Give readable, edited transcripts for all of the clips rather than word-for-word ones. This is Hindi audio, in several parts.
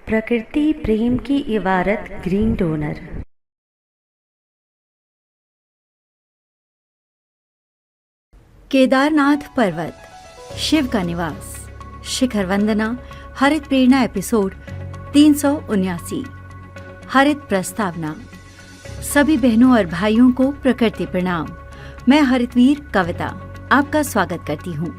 प्रकृति प्रेम की इबारत ग्रीन डोनर। केदारनाथ पर्वत, शिव का निवास, शिखर वंदना, हरित प्रेरणा एपिसोड 379। हरित प्रस्तावना। सभी बहनों और भाइयों को प्रकृति प्रणाम। मैं हरितवीर कविता आपका स्वागत करती हूँ।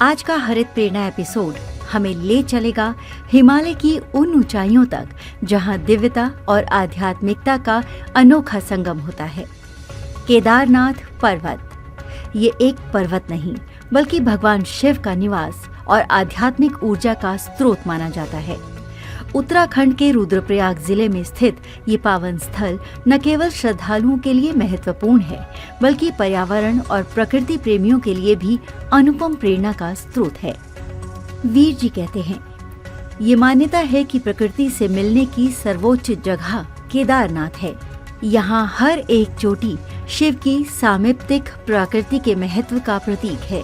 आज का हरित प्रेरणा एपिसोड हमें ले चलेगा हिमालय की उन ऊंचाइयों तक जहाँ दिव्यता और आध्यात्मिकता का अनोखा संगम होता है। केदारनाथ पर्वत ये एक पर्वत नहीं बल्कि भगवान शिव का निवास और आध्यात्मिक ऊर्जा का स्रोत माना जाता है। उत्तराखंड के रुद्रप्रयाग जिले में स्थित ये पावन स्थल न केवल श्रद्धालुओं के लिए महत्वपूर्ण है बल्कि पर्यावरण और प्रकृति प्रेमियों के लिए भी अनुपम प्रेरणा का स्रोत है। वीर जी कहते हैं, ये मान्यता है कि प्रकृति से मिलने की सर्वोच्च जगह केदारनाथ है। यहाँ हर एक चोटी शिव की सामीप्तिक प्रकृति के महत्व का प्रतीक है।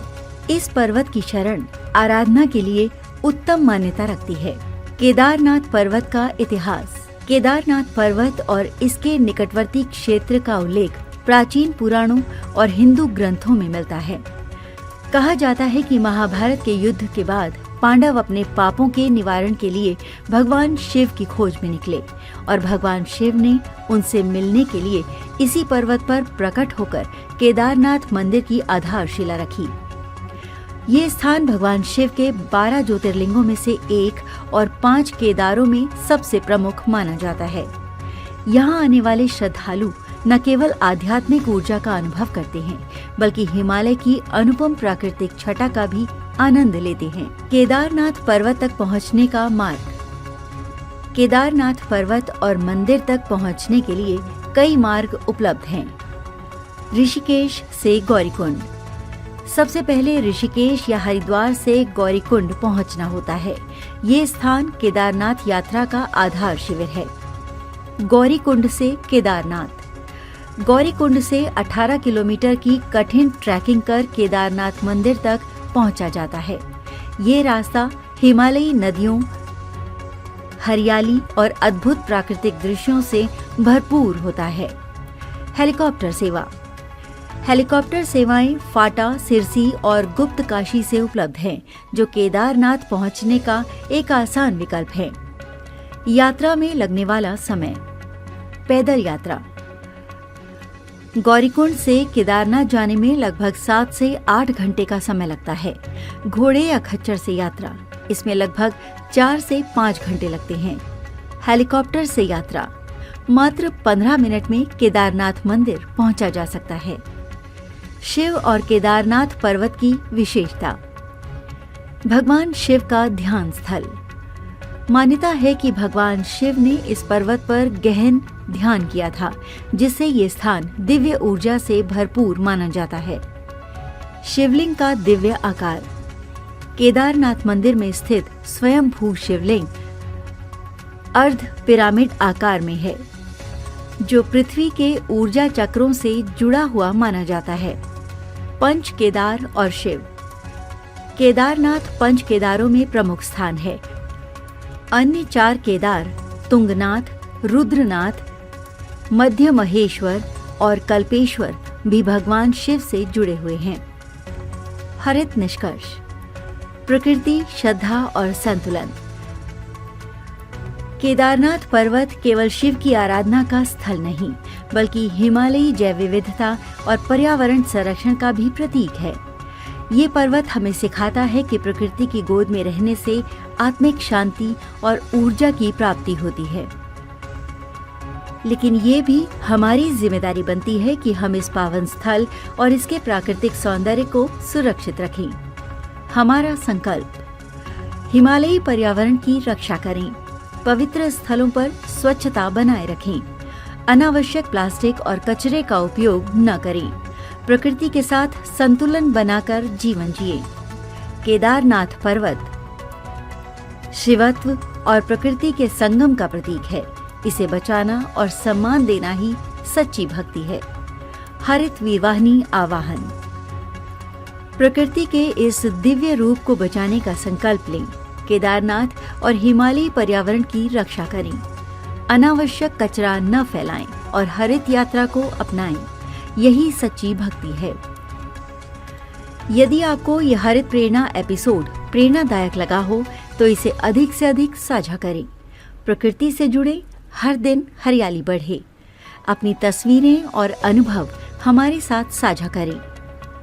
इस पर्वत की शरण आराधना के लिए उत्तम मान्यता रखती है। केदारनाथ पर्वत का इतिहास। केदारनाथ पर्वत और इसके निकटवर्ती क्षेत्र का उल्लेख प्राचीन पुराणों और हिंदू ग्रंथों में मिलता है। कहा जाता है कि महाभारत के युद्ध के बाद पांडव अपने पापों के निवारण के लिए भगवान शिव की खोज में निकले और भगवान शिव ने उनसे मिलने के लिए इसी पर्वत पर प्रकट होकर केदारनाथ मंदिर की आधारशिला रखी। ये स्थान भगवान शिव के 12 ज्योतिर्लिंगों में से एक और 5 केदारों में सबसे प्रमुख माना जाता है। यहाँ आने वाले श्रद्धालु न केवल आध्यात्मिक ऊर्जा का अनुभव करते हैं बल्कि हिमालय की अनुपम प्राकृतिक छटा का भी आनंद लेते हैं। केदारनाथ पर्वत तक पहुँचने का मार्ग। केदारनाथ पर्वत और मंदिर तक पहुँचने के लिए कई मार्ग उपलब्ध हैं। ऋषिकेश से गौरीकुंड। सबसे पहले ऋषिकेश या हरिद्वार से गौरीकुंड पहुंचना होता है। ये स्थान केदारनाथ यात्रा का आधार शिविर है। गौरीकुंड से केदारनाथ। गौरीकुंड से 18 किलोमीटर की कठिन ट्रैकिंग कर केदारनाथ मंदिर तक पहुंचा जाता है। ये रास्ता हिमालयी नदियों, हरियाली और अद्भुत प्राकृतिक दृश्यों से भरपूर होता है। हेलीकॉप्टर सेवा। हेलीकॉप्टर सेवाएं फाटा, सिरसी और गुप्त काशी से उपलब्ध हैं, जो केदारनाथ पहुंचने का एक आसान विकल्प है। यात्रा में लगने वाला समय। पैदल यात्रा। गौरीकुंड से केदारनाथ जाने में लगभग 7 से 8 घंटे का समय लगता है। घोड़े या खच्चर से यात्रा, इसमें लगभग 4 से 5 घंटे लगते हैं। हेलीकॉप्टर से यात्रा, मात्र 15 मिनट में केदारनाथ मंदिर पहुंचा जा सकता है। शिव और केदारनाथ पर्वत की विशेषता। भगवान शिव का ध्यान स्थल। मान्यता है कि भगवान शिव ने इस पर्वत पर गहन ध्यान किया था, जिससे ये स्थान दिव्य ऊर्जा से भरपूर माना जाता है। शिवलिंग का दिव्य आकार। केदारनाथ मंदिर में स्थित स्वयंभू शिवलिंग अर्ध पिरामिड आकार में है, जो पृथ्वी के ऊर्जा चक्रों से जुड़ा हुआ माना जाता है। पंच केदार और शिव। केदारनाथ पंच केदारों में प्रमुख स्थान है। अन्य 4 केदार तुंगनाथ, रुद्रनाथ, मध्य महेश्वर और कल्पेश्वर भी भगवान शिव से जुड़े हुए हैं। हरित निष्कर्ष। प्रकृति, श्रद्धा और संतुलन। केदारनाथ पर्वत केवल शिव की आराधना का स्थल नहीं बल्कि हिमालयी जैव विविधता और पर्यावरण संरक्षण का भी प्रतीक है। ये पर्वत हमें सिखाता है कि प्रकृति की गोद में रहने से आत्मिक शांति और ऊर्जा की प्राप्ति होती है। लेकिन ये भी हमारी जिम्मेदारी बनती है कि हम इस पावन स्थल और इसके प्राकृतिक सौंदर्य को सुरक्षित रखें। हमारा संकल्प। हिमालयी पर्यावरण की रक्षा करें। पवित्र स्थलों पर स्वच्छता बनाए रखें। अनावश्यक प्लास्टिक और कचरे का उपयोग न करें। प्रकृति के साथ संतुलन बनाकर जीवन जिए। केदारनाथ पर्वत शिवत्व और प्रकृति के संगम का प्रतीक है। इसे बचाना और सम्मान देना ही सच्ची भक्ति है। हरित विवाहिनी आवाहन। प्रकृति के इस दिव्य रूप को बचाने का संकल्प लें। केदारनाथ और हिमालयी पर्यावरण की रक्षा करें। अनावश्यक कचरा न फैलाएं और हरित यात्रा को अपनाएं। यही सच्ची भक्ति है। यदि आपको यह हरित प्रेरणा एपिसोड प्रेरणादायक लगा हो तो इसे अधिक से अधिक साझा करें। प्रकृति से जुड़े, हर दिन हरियाली बढ़े। अपनी तस्वीरें और अनुभव हमारे साथ साझा करें।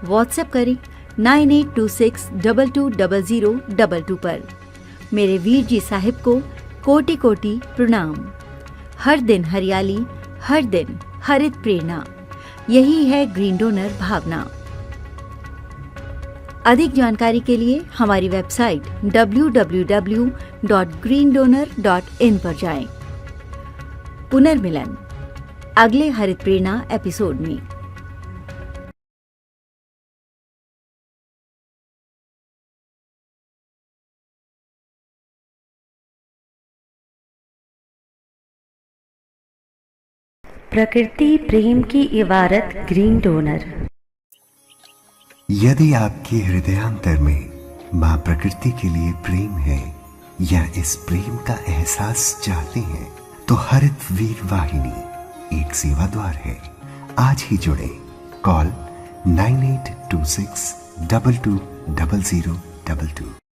व्हाट्सएप करें 9826220022 पर। मेरे वीर जी साहिब को कोटि कोटि प्रणाम। हर दिन हरियाली, हर दिन हरित प्रेरणा, यही है ग्रीन डोनर भावना। अधिक जानकारी के लिए हमारी वेबसाइट www.greendonor.in पर जाएं। पुनर्मिलन अगले हरित प्रेरणा एपिसोड में। प्रकृति प्रेम की इबारत ग्रीन डोनर। यदि आपके हृदयांतर में मां प्रकृति के लिए प्रेम है या इस प्रेम का एहसास चाहते हैं तो हरित वीर वाहिनी एक सेवा द्वार है। आज ही जुड़े। कॉल 9826220022।